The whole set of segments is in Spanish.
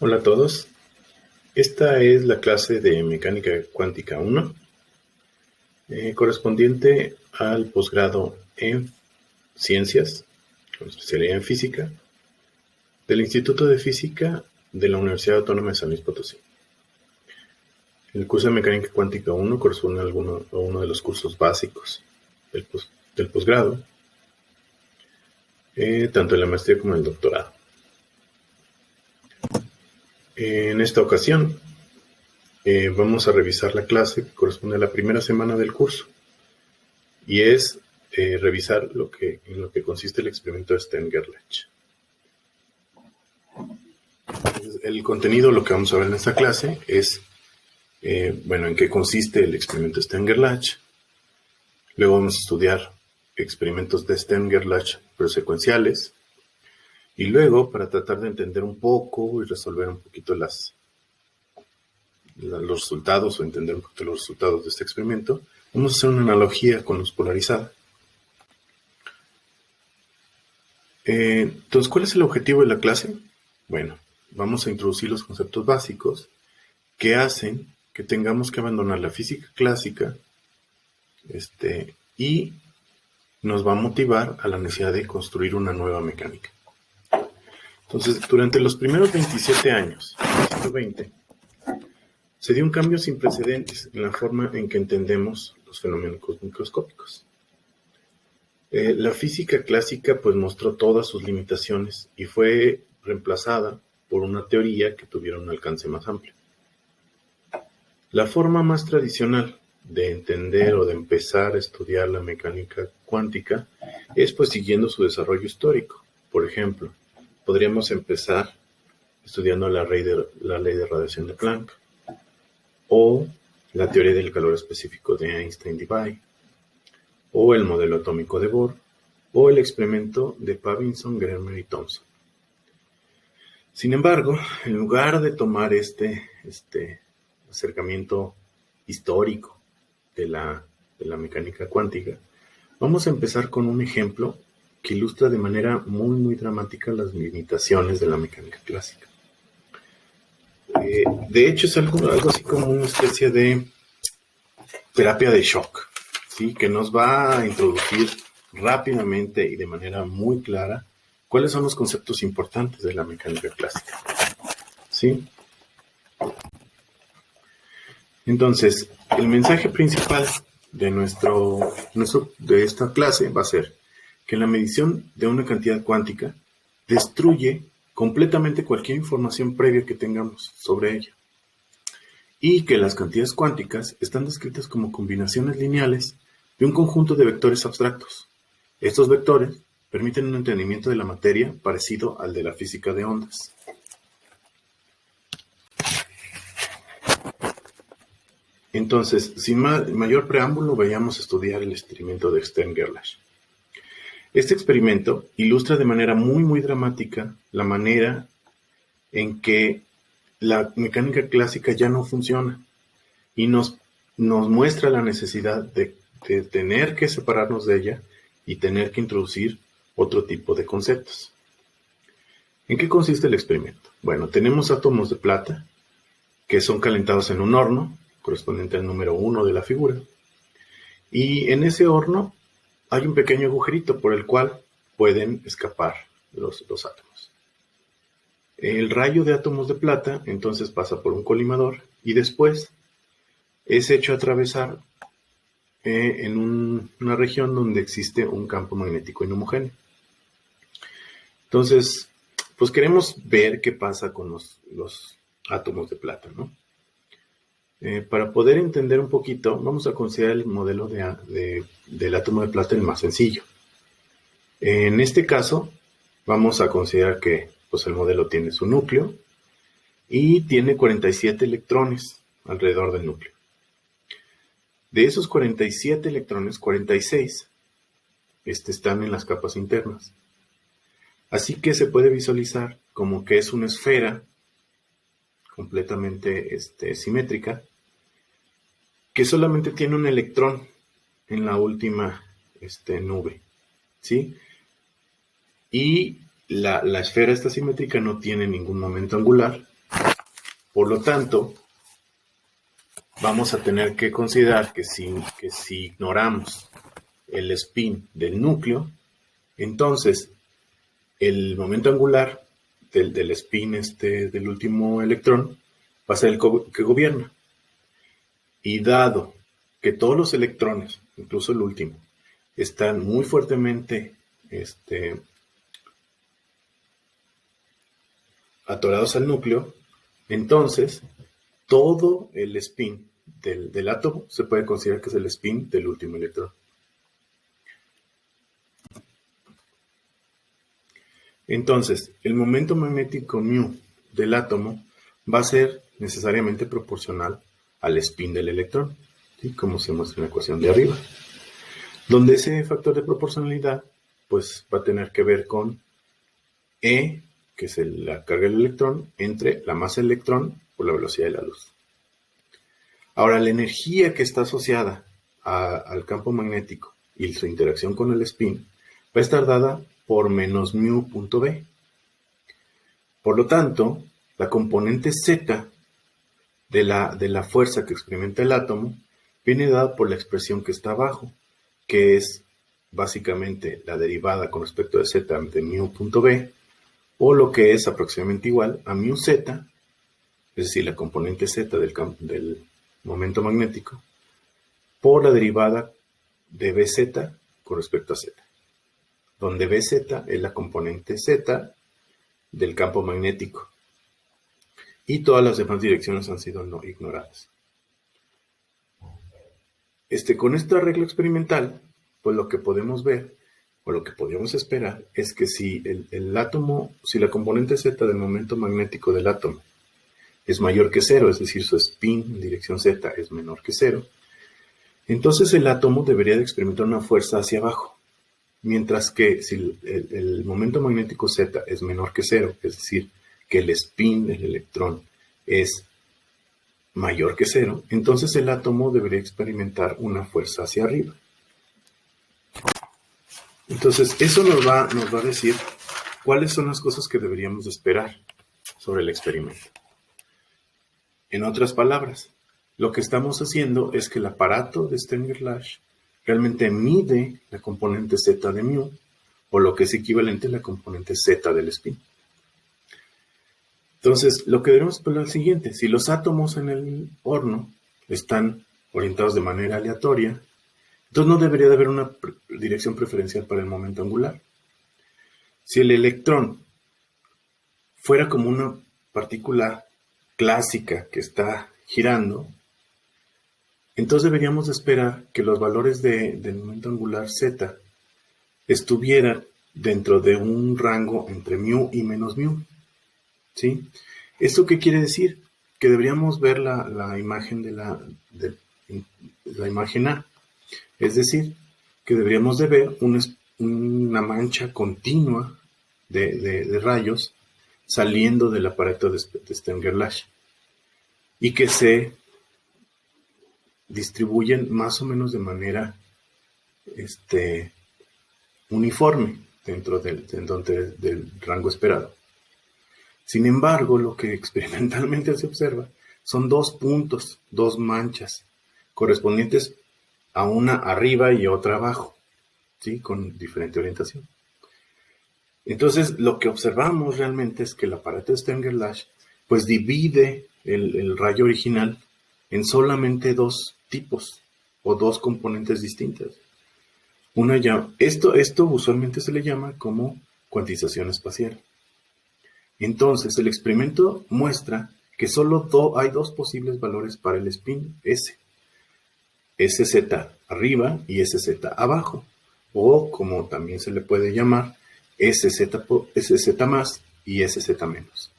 Hola a todos, esta es la clase de Mecánica Cuántica 1, correspondiente al posgrado en Ciencias, con especialidad en Física, del Instituto de Física de la Universidad Autónoma de San Luis Potosí. El curso de Mecánica Cuántica 1 corresponde a uno de los cursos básicos del posgrado, tanto en la maestría como en el doctorado. En esta ocasión vamos a revisar la clase que corresponde a la primera semana del curso y es revisar en lo que consiste el experimento de Stern-Gerlach. El contenido, lo que vamos a ver en esta clase es, en qué consiste el experimento de Stern-Gerlach. Luego vamos a estudiar experimentos de Stern-Gerlach pero secuenciales. Y luego, para tratar de entender un poco y resolver un poquito los resultados o entender un poquito los resultados de este experimento, vamos a hacer una analogía con luz polarizada. Entonces, ¿cuál es el objetivo de la clase? Bueno, vamos a introducir los conceptos básicos que hacen que tengamos que abandonar la física clásica y nos va a motivar a la necesidad de construir una nueva mecánica. Entonces, durante los primeros 27 años del siglo XX, se dio un cambio sin precedentes en la forma en que entendemos los fenómenos microscópicos. La física clásica pues mostró todas sus limitaciones y fue reemplazada por una teoría que tuviera un alcance más amplio. La forma más tradicional de entender o de empezar a estudiar la mecánica cuántica es pues siguiendo su desarrollo histórico. Por ejemplo, podríamos empezar estudiando la ley de radiación de Planck o la teoría del calor específico de Einstein-Debye o el modelo atómico de Bohr, o el experimento de Pattinson, Germer y Thomson. Sin embargo, en lugar de tomar este acercamiento histórico de la mecánica cuántica, vamos a empezar con un ejemplo que ilustra de manera muy, muy dramática las limitaciones de la mecánica clásica. De hecho, es algo así como una especie de terapia de shock, ¿sí? Que nos va a introducir rápidamente y de manera muy clara cuáles son los conceptos importantes de la mecánica clásica, ¿sí? Entonces, el mensaje principal de esta clase va a ser que la medición de una cantidad cuántica destruye completamente cualquier información previa que tengamos sobre ella, y que las cantidades cuánticas están descritas como combinaciones lineales de un conjunto de vectores abstractos. Estos vectores permiten un entendimiento de la materia parecido al de la física de ondas. Entonces, sin mayor preámbulo, vayamos a estudiar el experimento de Stern-Gerlach. Este experimento ilustra de manera muy, muy dramática la manera en que la mecánica clásica ya no funciona y nos muestra la necesidad de tener que separarnos de ella y tener que introducir otro tipo de conceptos. ¿En qué consiste el experimento? Bueno, tenemos átomos de plata que son calentados en un horno, correspondiente al número 1 de la figura, y en ese horno hay un pequeño agujerito por el cual pueden escapar los átomos. El rayo de átomos de plata entonces pasa por un colimador y después es hecho atravesar en una región donde existe un campo magnético inhomogéneo. Entonces, pues queremos ver qué pasa con los átomos de plata, ¿no? Para poder entender un poquito, vamos a considerar el modelo del átomo de plata el más sencillo. En este caso, vamos a considerar que pues, el modelo tiene su núcleo y tiene 47 electrones alrededor del núcleo. De esos 47 electrones, 46 están en las capas internas. Así que se puede visualizar como que es una esfera completamente simétrica que solamente tiene un electrón en la última nube, ¿sí? Y la esfera esta simétrica no tiene ningún momento angular Por lo tanto, vamos a tener que considerar que si ignoramos el spin del núcleo, entonces el momento angular del spin del último electrón va a ser el que gobierna. Y dado que todos los electrones, incluso el último, están muy fuertemente atorados al núcleo, entonces todo el spin del átomo se puede considerar que es el spin del último electrón. Entonces, el momento magnético μ del átomo va a ser necesariamente proporcional al spin del electrón, ¿sí? Como se muestra en la ecuación de arriba, donde ese factor de proporcionalidad pues va a tener que ver con E, que es la carga del electrón, entre la masa del electrón por la velocidad de la luz. Ahora, la energía que está asociada al campo magnético y su interacción con el spin va a estar dada por menos μ punto B. Por lo tanto, la componente Z de la fuerza que experimenta el átomo viene dada por la expresión que está abajo, que es básicamente la derivada con respecto de Z de μ punto B, o lo que es aproximadamente igual a μz, es decir, la componente Z del momento magnético, por la derivada de Bz con respecto a Z, donde Bz es la componente Z del campo magnético y todas las demás direcciones han sido ignoradas. Con esta regla experimental, pues lo que podemos ver o lo que podríamos esperar es que si el átomo, si la componente Z del momento magnético del átomo es mayor que cero, es decir, su spin en dirección Z es menor que cero, entonces el átomo debería de experimentar una fuerza hacia abajo. Mientras que si el momento magnético Z es menor que cero, es decir, que el spin del electrón es mayor que cero, entonces el átomo debería experimentar una fuerza hacia arriba. Entonces, eso nos va a decir cuáles son las cosas que deberíamos esperar sobre el experimento. En otras palabras, lo que estamos haciendo es que el aparato de Stenger-Lach realmente mide la componente Z de μ, o lo que es equivalente a la componente Z del spin. Entonces, lo que debemos esperar es lo siguiente: si los átomos en el horno están orientados de manera aleatoria, entonces no debería de haber una dirección preferencial para el momento angular. Si el electrón fuera como una partícula clásica que está girando, entonces deberíamos de esperar que los valores del momento angular Z estuvieran dentro de un rango entre μ y menos μ. ¿Sí? ¿Esto qué quiere decir? Que deberíamos ver la imagen de la imagen A. Es decir, que deberíamos de ver una mancha continua de rayos saliendo del aparato de Stenger-Lach y que se distribuyen más o menos de manera uniforme dentro del rango esperado. Sin embargo, lo que experimentalmente se observa son dos puntos, dos manchas, correspondientes a una arriba y otra abajo, ¿sí? Con diferente orientación. Entonces, lo que observamos realmente es que el aparato de Stenger-Lach pues divide el rayo original en solamente dos tipos o dos componentes distintas. Esto usualmente se le llama como cuantización espacial. Entonces, el experimento muestra que solo hay dos posibles valores para el spin S. SZ arriba y SZ abajo, o como también se le puede llamar, SZ más y SZ menos.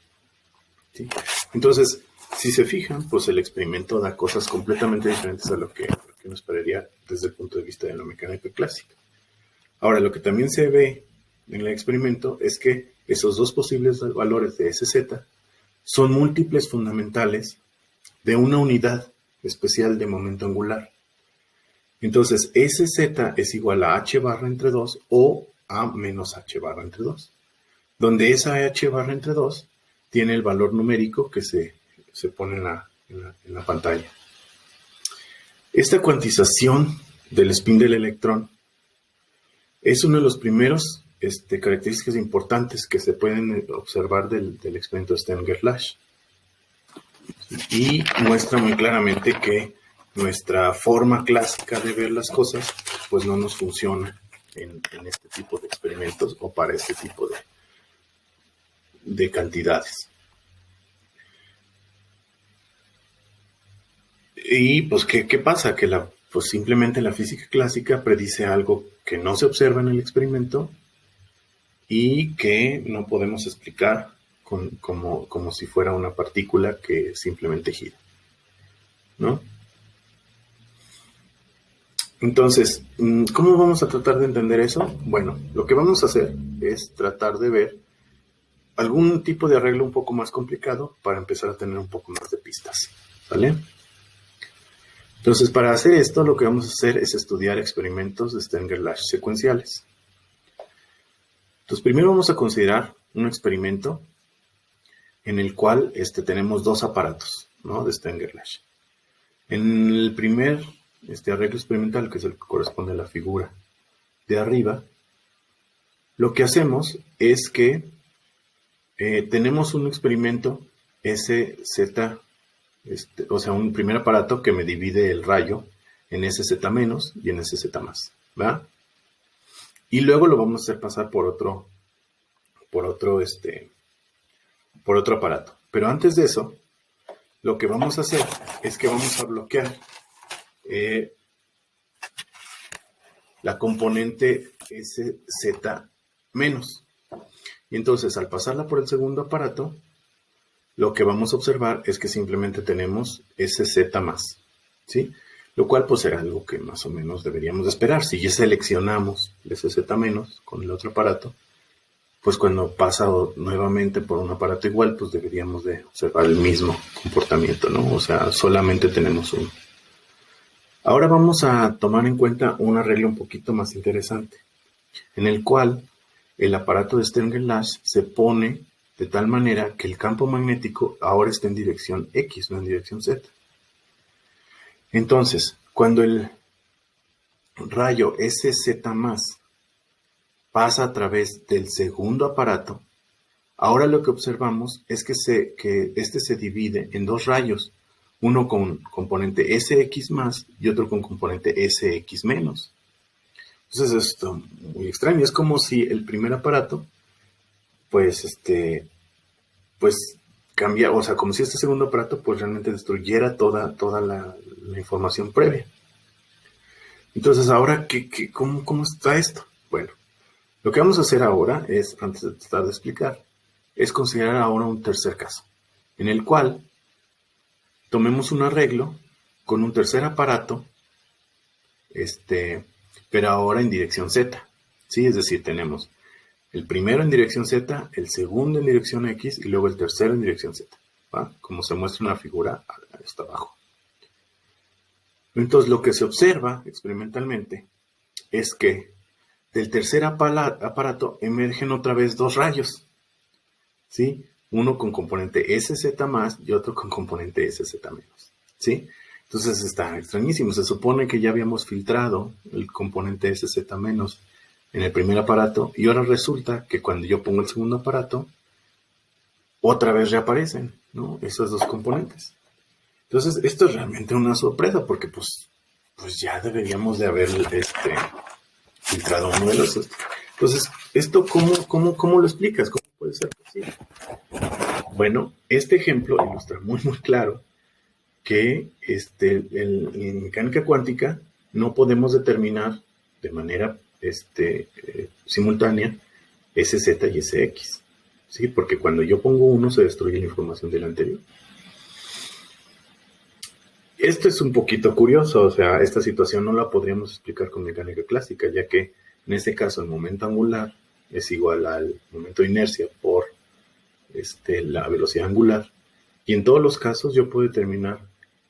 ¿Sí? Entonces, si se fijan, pues el experimento da cosas completamente diferentes a lo que uno esperaría desde el punto de vista de la mecánica clásica. Ahora, lo que también se ve en el experimento es que esos dos posibles valores de SZ son múltiples fundamentales de una unidad especial de momento angular. Entonces, SZ es igual a h barra entre 2 o a menos h barra entre 2, donde esa h barra entre 2 tiene el valor numérico que se se pone en la pantalla. Esta cuantización del spin del electrón es uno de los primeros características importantes que se pueden observar del experimento Stern-Gerlach. Y muestra muy claramente que nuestra forma clásica de ver las cosas pues no nos funciona en este tipo de experimentos o para este tipo de cantidades. Y pues, ¿qué pasa? Que pues simplemente la física clásica predice algo que no se observa en el experimento y que no podemos explicar como si fuera una partícula que simplemente gira, ¿no? Entonces, ¿cómo vamos a tratar de entender eso? Bueno, lo que vamos a hacer es tratar de ver algún tipo de arreglo un poco más complicado para empezar a tener un poco más de pistas, ¿vale? Entonces, para hacer esto, lo que vamos a hacer es estudiar experimentos de Stern-Gerlach secuenciales. Entonces, primero vamos a considerar un experimento en el cual tenemos dos aparatos, ¿no?, de Stern-Gerlach. En el primer arreglo experimental, que es el que corresponde a la figura de arriba, lo que hacemos es que tenemos un experimento SZ, o sea, un primer aparato que me divide el rayo en SZ menos y en SZ más, ¿va? Y luego lo vamos a hacer pasar por otro aparato. Pero antes de eso, lo que vamos a hacer es que vamos a bloquear la componente SZ menos. Y entonces, al pasarla por el segundo aparato, lo que vamos a observar es que simplemente tenemos SZ más, ¿sí? Lo cual pues será algo que más o menos deberíamos de esperar. Si ya seleccionamos el SZ menos con el otro aparato, pues cuando pasa nuevamente por un aparato igual, pues deberíamos de observar el mismo comportamiento, ¿no? O sea, solamente tenemos uno. Ahora vamos a tomar en cuenta un arreglo un poquito más interesante, en el cual el aparato de Stern-Gerlach se pone de tal manera que el campo magnético ahora está en dirección X, no en dirección Z. Entonces, cuando el rayo SZ más pasa a través del segundo aparato, ahora lo que observamos es que este se divide en dos rayos, uno con componente SX más y otro con componente SX menos. Entonces esto es muy extraño, es como si el primer aparato pues cambia, o sea, como si este segundo aparato pues realmente destruyera toda la información previa. Entonces ahora, ¿cómo está esto? Bueno, lo que vamos a hacer ahora es, antes de tratar de explicar, es considerar ahora un tercer caso, en el cual tomemos un arreglo con un tercer aparato, pero ahora en dirección Z, ¿sí? Es decir, tenemos el primero en dirección Z, el segundo en dirección X y luego el tercero en dirección Z, ¿va? Como se muestra en la figura hasta abajo. Entonces, lo que se observa experimentalmente es que del tercer aparato emergen otra vez dos rayos, ¿sí? Uno con componente SZ más y otro con componente SZ menos, ¿sí? Entonces está extrañísimo. Se supone que ya habíamos filtrado el componente SZ menos en el primer aparato y ahora resulta que cuando yo pongo el segundo aparato, otra vez reaparecen, ¿no?, esos dos componentes. Entonces esto es realmente una sorpresa porque pues ya deberíamos de haber filtrado uno de los... Entonces, ¿esto cómo lo explicas? ¿Cómo puede ser posible? Bueno, este ejemplo ilustra muy claro que en mecánica cuántica no podemos determinar de manera simultánea SZ y SX, ¿sí? Porque cuando yo pongo uno se destruye la información del anterior. Esto es un poquito curioso, o sea, esta situación no la podríamos explicar con mecánica clásica, ya que en este caso el momento angular es igual al momento de inercia por la velocidad angular, y en todos los casos yo puedo determinar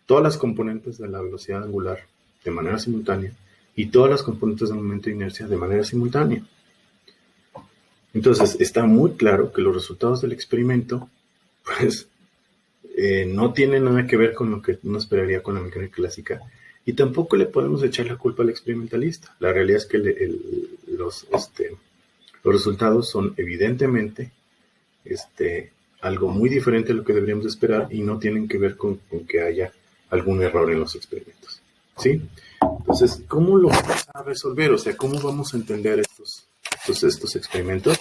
todas las componentes de la velocidad angular de manera simultánea y todas las componentes del momento de inercia de manera simultánea. Entonces está muy claro que los resultados del experimento pues no tiene nada que ver con lo que uno esperaría con la mecánica clásica, y tampoco le podemos echar la culpa al experimentalista. La realidad es que los resultados son evidentemente algo muy diferente a lo que deberíamos esperar, y no tienen que ver con que haya algún error en los experimentos, ¿sí? Entonces, ¿cómo lo vamos a resolver? O sea, ¿cómo vamos a entender estos experimentos?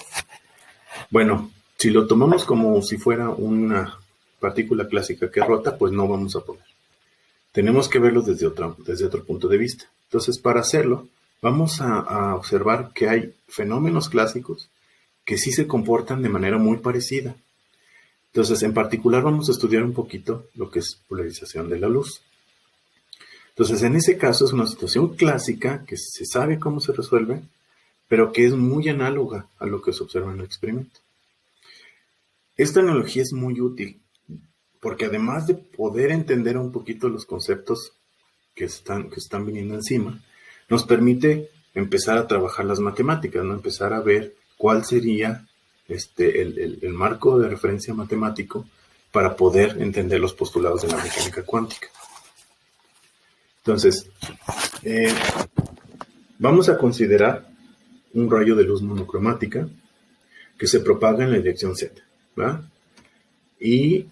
Bueno, si lo tomamos como si fuera una partícula clásica que rota, pues no vamos a poder. Tenemos que verlo desde otro punto de vista. Entonces, para hacerlo, vamos a observar que hay fenómenos clásicos que sí se comportan de manera muy parecida. Entonces, en particular, vamos a estudiar un poquito lo que es polarización de la luz. Entonces, en ese caso es una situación clásica que se sabe cómo se resuelve, pero que es muy análoga a lo que se observa en el experimento. Esta analogía es muy útil, porque además de poder entender un poquito los conceptos que están viniendo encima, nos permite empezar a trabajar las matemáticas, ¿no? Empezar a ver cuál sería el marco de referencia matemático para poder entender los postulados de la mecánica cuántica. Entonces, vamos a considerar un rayo de luz monocromática que se propaga en la dirección Z, ¿va? Y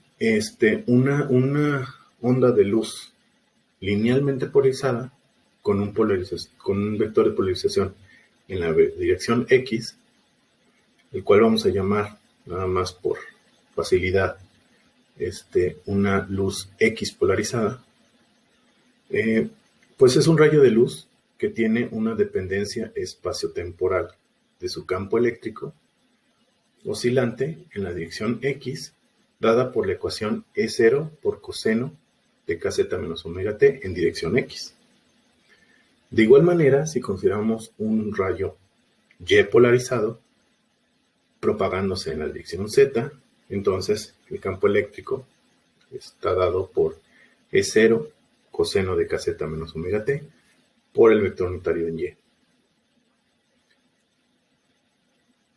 una onda de luz linealmente polarizada con un vector de polarización en la dirección X, el cual vamos a llamar, nada más por facilidad, una luz X polarizada. Pues es un rayo de luz que tiene una dependencia espaciotemporal de su campo eléctrico oscilante en la dirección X, dada por la ecuación E0 por coseno de kz menos omega t en dirección X. De igual manera, si consideramos un rayo Y polarizado propagándose en la dirección Z, entonces el campo eléctrico está dado por E0 coseno de kz menos omega t por el vector unitario en Y.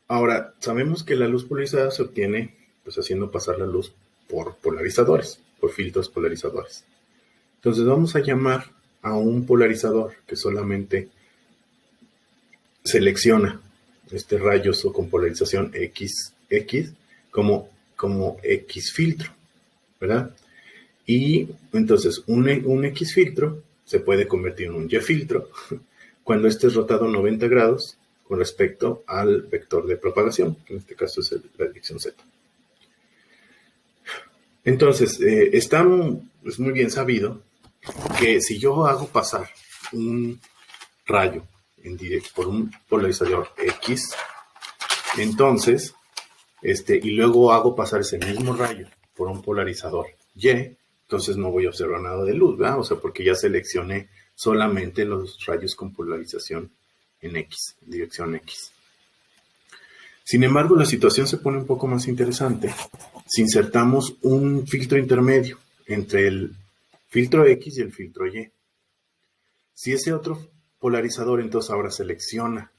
Ahora, sabemos que la luz polarizada se obtiene pues haciendo pasar la luz por polarizadores, por filtros polarizadores. Entonces vamos a llamar a un polarizador que solamente selecciona rayos con polarización X como X filtro, ¿verdad? Y entonces un X filtro se puede convertir en un Y filtro cuando esté rotado 90 grados con respecto al vector de propagación, que en este caso es la dirección Z. Entonces, es muy bien sabido que si yo hago pasar un rayo por un polarizador X, entonces, y luego hago pasar ese mismo rayo por un polarizador Y, entonces no voy a observar nada de luz, ¿verdad? O sea, porque ya seleccioné solamente los rayos con polarización en X, en dirección X. Sin embargo, la situación se pone un poco más interesante si insertamos un filtro intermedio entre el filtro X y el filtro Y. Si ese otro polarizador entonces ahora selecciona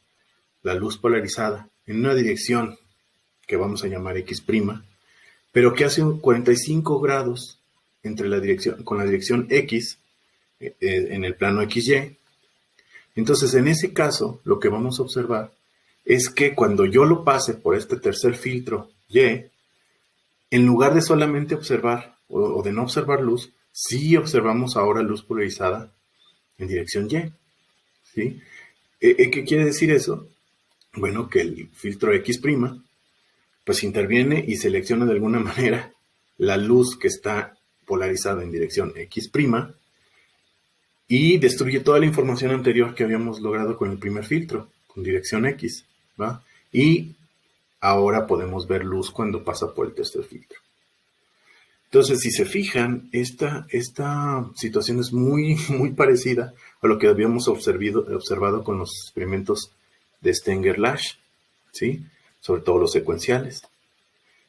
la luz polarizada en una dirección que vamos a llamar X', pero que hace 45 grados con la dirección X en el plano XY. Entonces, en ese caso, lo que vamos a observar es que cuando yo lo pase por este tercer filtro Y, en lugar de solamente observar o de no observar luz, sí observamos ahora luz polarizada en dirección Y, ¿sí? ¿Qué quiere decir eso? Bueno, que el filtro X' pues interviene y selecciona de alguna manera la luz que está polarizada en dirección X' y destruye toda la información anterior que habíamos logrado con el primer filtro, con dirección X, ¿va? Y ahora podemos ver luz cuando pasa por el tercer filtro. Entonces, si se fijan, esta situación es muy, muy parecida a lo que habíamos observado con los experimentos de Stenger-Lash, ¿sí? Sobre todo los secuenciales.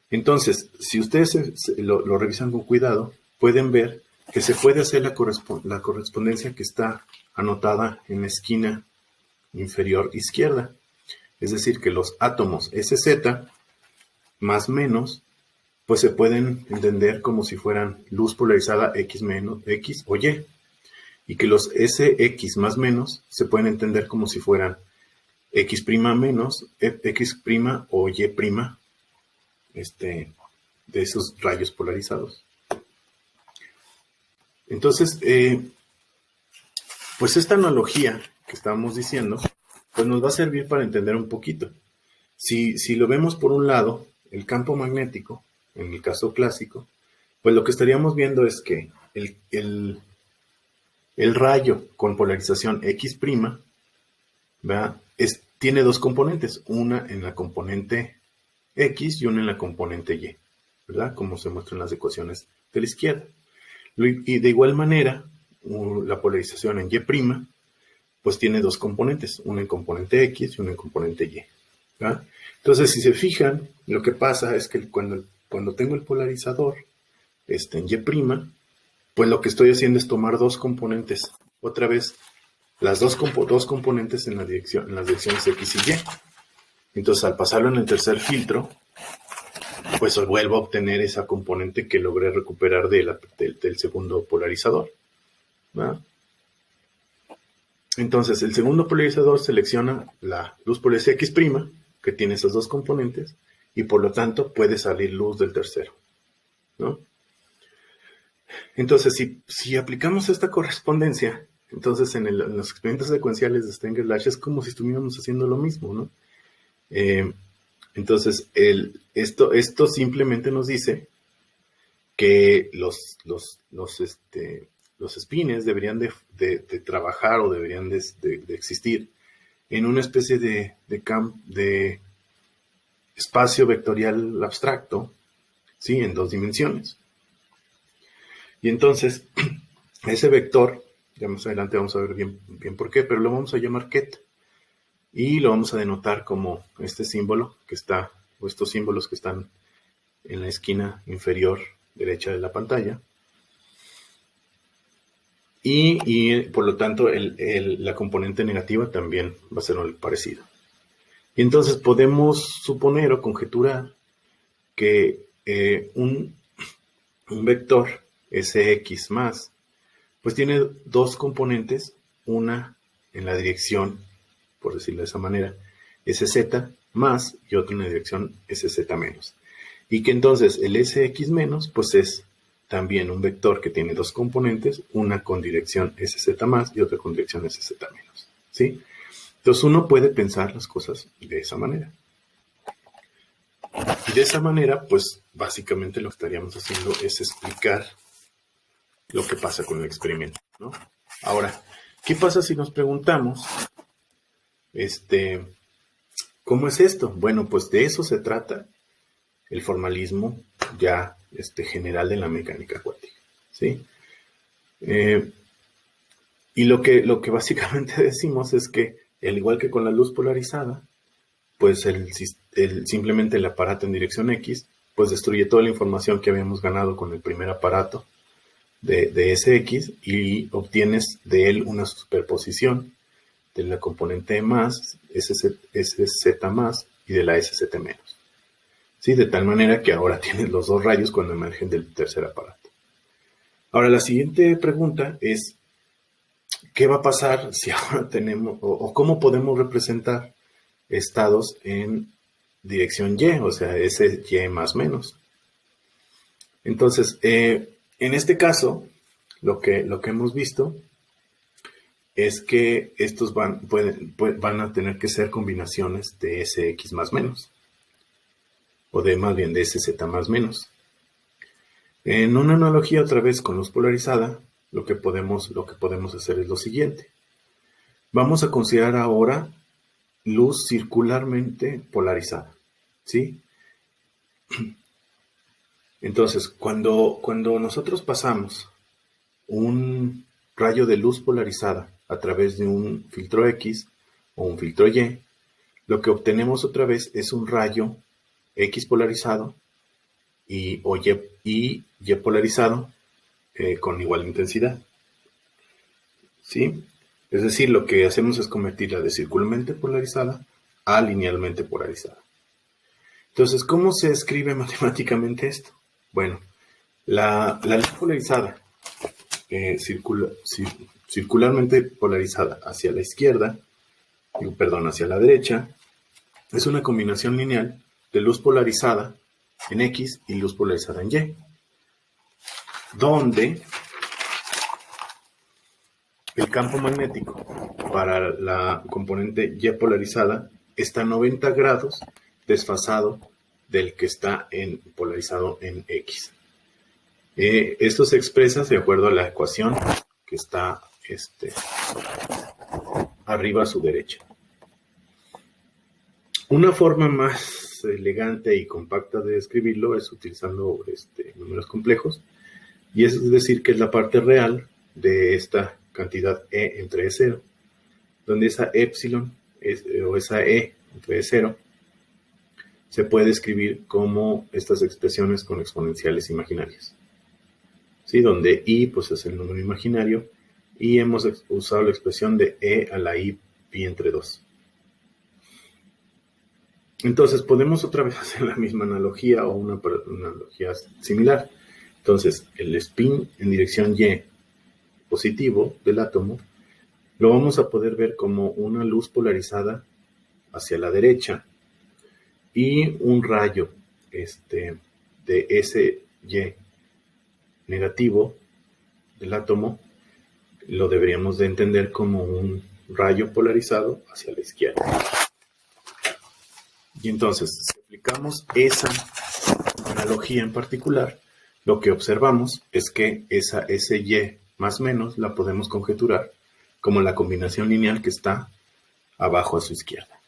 Entonces, si ustedes lo revisan con cuidado, pueden ver que se puede hacer la correspondencia que está anotada en la esquina inferior izquierda. Es decir, que los átomos SZ más menos pues se pueden entender como si fueran luz polarizada X menos X o Y. Y que los SX más menos se pueden entender como si fueran X' menos, X' o Y', de esos rayos polarizados. Entonces, pues esta analogía que estábamos diciendo, pues nos va a servir para entender un poquito. Si lo vemos por un lado, el campo magnético, en el caso clásico, pues lo que estaríamos viendo es que el rayo con polarización X', ¿verdad? Tiene dos componentes, una en la componente X y una en la componente Y, ¿verdad? Como se muestra en las ecuaciones de la izquierda. Y de igual manera, la polarización en Y', pues tiene dos componentes, una en componente X y una en componente Y, ¿verdad? Entonces, si se fijan, lo que pasa es que cuando tengo el polarizador en Y', pues lo que estoy haciendo es tomar dos componentes, otra vez, las dos componentes en las direcciones X y Y. Entonces, al pasarlo en el tercer filtro, pues vuelvo a obtener esa componente que logré recuperar del segundo polarizador, ¿verdad? Entonces, el segundo polarizador selecciona la luz polarizada X', que tiene esas dos componentes, y por lo tanto puede salir luz del tercero, ¿no? Entonces, si aplicamos esta correspondencia, entonces en los experimentos secuenciales de Stenger-Lash es como si estuviéramos haciendo lo mismo, ¿no? Entonces, esto simplemente nos dice que los spines deberían de trabajar o deberían de existir en una especie de espacio vectorial abstracto, ¿sí? En dos dimensiones. Y entonces, ese vector, ya más adelante vamos a ver bien por qué, pero lo vamos a llamar ket. Y lo vamos a denotar como este símbolo que está, o estos símbolos que están en la esquina inferior derecha de la pantalla. Y por lo tanto, la componente negativa también va a ser parecido. Y entonces podemos suponer o conjeturar que un vector Sx más, pues tiene dos componentes, una en la dirección, por decirlo de esa manera, Sz más y otra en la dirección Sz menos. Y que entonces el Sx menos, pues es también un vector que tiene dos componentes, una con dirección Sz más y otra con dirección Sz menos, ¿sí? Entonces uno puede pensar las cosas de esa manera. Y de esa manera, pues básicamente lo que estaríamos haciendo es explicar lo que pasa con el experimento, ¿no? Ahora, ¿qué pasa si nos preguntamos, ¿cómo es esto? Bueno, pues de eso se trata el formalismo ya general de la mecánica cuántica, ¿sí? Y lo que básicamente decimos es que, al igual que con la luz polarizada, pues simplemente el aparato en dirección X, pues destruye toda la información que habíamos ganado con el primer aparato de Sx y obtienes de él una superposición de la componente más, Sz más y de la Sz menos. ¿Sí? De tal manera que ahora tienes los dos rayos cuando emergen del tercer aparato. Ahora la siguiente pregunta es, ¿qué va a pasar si ahora tenemos, o cómo podemos representar estados en dirección Y, o sea, ese Y más menos? Entonces, en este caso, lo que hemos visto es que estos van a tener que ser combinaciones de Sx más menos, o más bien de Sz más menos. En una analogía otra vez con luz polarizada, lo que podemos hacer es lo siguiente. Vamos a considerar ahora luz circularmente polarizada, ¿sí? Entonces, cuando nosotros pasamos un rayo de luz polarizada a través de un filtro X o un filtro Y, lo que obtenemos otra vez es un rayo X polarizado y Y polarizado con igual intensidad, ¿sí? Es decir, lo que hacemos es convertirla de circularmente polarizada a linealmente polarizada. Entonces, ¿cómo se escribe matemáticamente esto? Bueno, la luz polarizada, circularmente polarizada hacia la izquierda, hacia la derecha, es una combinación lineal de luz polarizada en X y luz polarizada en Y, donde el campo magnético para la componente Y polarizada está a 90 grados desfasado del que está polarizado en X. Esto se expresa de acuerdo a la ecuación que está arriba a su derecha. Una forma más elegante y compacta de escribirlo es utilizando números complejos, y es decir que es la parte real de esta cantidad E entre E0, donde esa epsilon o esa E entre E0 se puede escribir como estas expresiones con exponenciales imaginarias. ¿Sí? Donde I pues, es el número imaginario y hemos usado la expresión de E a la I pi entre 2. Entonces podemos otra vez hacer la misma analogía o una analogía similar. Entonces el spin en dirección Y positivo del átomo lo vamos a poder ver como una luz polarizada hacia la derecha y un rayo de ese Y negativo del átomo lo deberíamos de entender como un rayo polarizado hacia la izquierda. Y entonces, si aplicamos esa analogía en particular, lo que observamos es que ese Y más menos la podemos conjeturar como la combinación lineal que está abajo a su izquierda.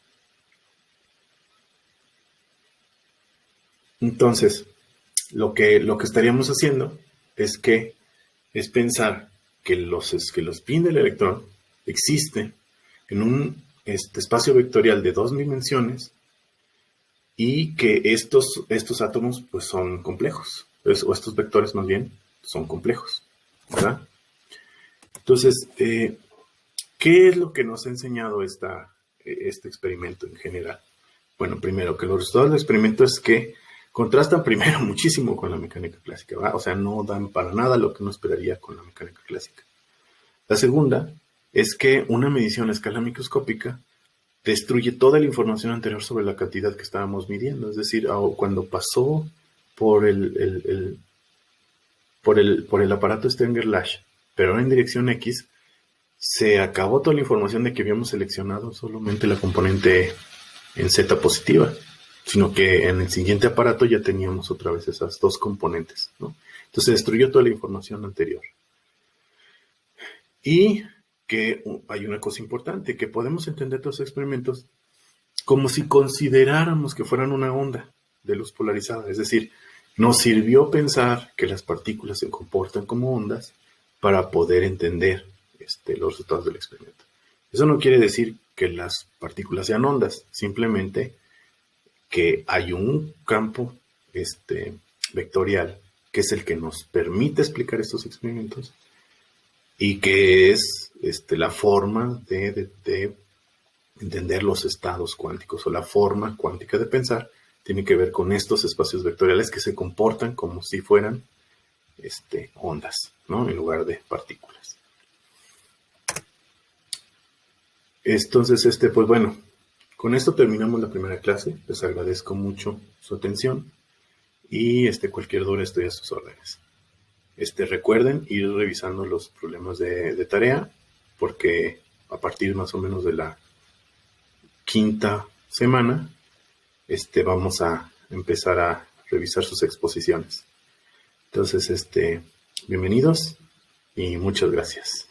Entonces, lo que estaríamos haciendo es pensar que los spin del electrón existen en un espacio vectorial de 2 dimensiones y que estos átomos pues son complejos, o estos vectores más bien son complejos, ¿verdad? Entonces, ¿qué es lo que nos ha enseñado este experimento en general? Bueno, primero, que los resultados del experimento es que contrastan primero muchísimo con la mecánica clásica, ¿verdad? O sea, no dan para nada lo que uno esperaría con la mecánica clásica. La segunda es que una medición a escala microscópica destruye toda la información anterior sobre la cantidad que estábamos midiendo. Es decir, cuando pasó por el aparato Stenger-Lash, pero ahora en dirección X, se acabó toda la información de que habíamos seleccionado solamente la componente en Z positiva, sino que en el siguiente aparato ya teníamos otra vez esas dos componentes, ¿no? Entonces se destruyó toda la información anterior. Y que hay una cosa importante, que podemos entender todos los experimentos como si consideráramos que fueran una onda de luz polarizada. Es decir, nos sirvió pensar que las partículas se comportan como ondas para poder entender los resultados del experimento. Eso no quiere decir que las partículas sean ondas, simplemente que hay un campo vectorial que es el que nos permite explicar estos experimentos y que es la forma de entender los estados cuánticos, o la forma cuántica de pensar tiene que ver con estos espacios vectoriales que se comportan como si fueran ondas, ¿no? En lugar de partículas. Entonces, pues bueno, con esto terminamos la primera clase. Les agradezco mucho su atención y cualquier duda estoy a sus órdenes. Recuerden ir revisando los problemas de tarea, porque a partir más o menos de la quinta semana vamos a empezar a revisar sus exposiciones. Entonces, bienvenidos y muchas gracias.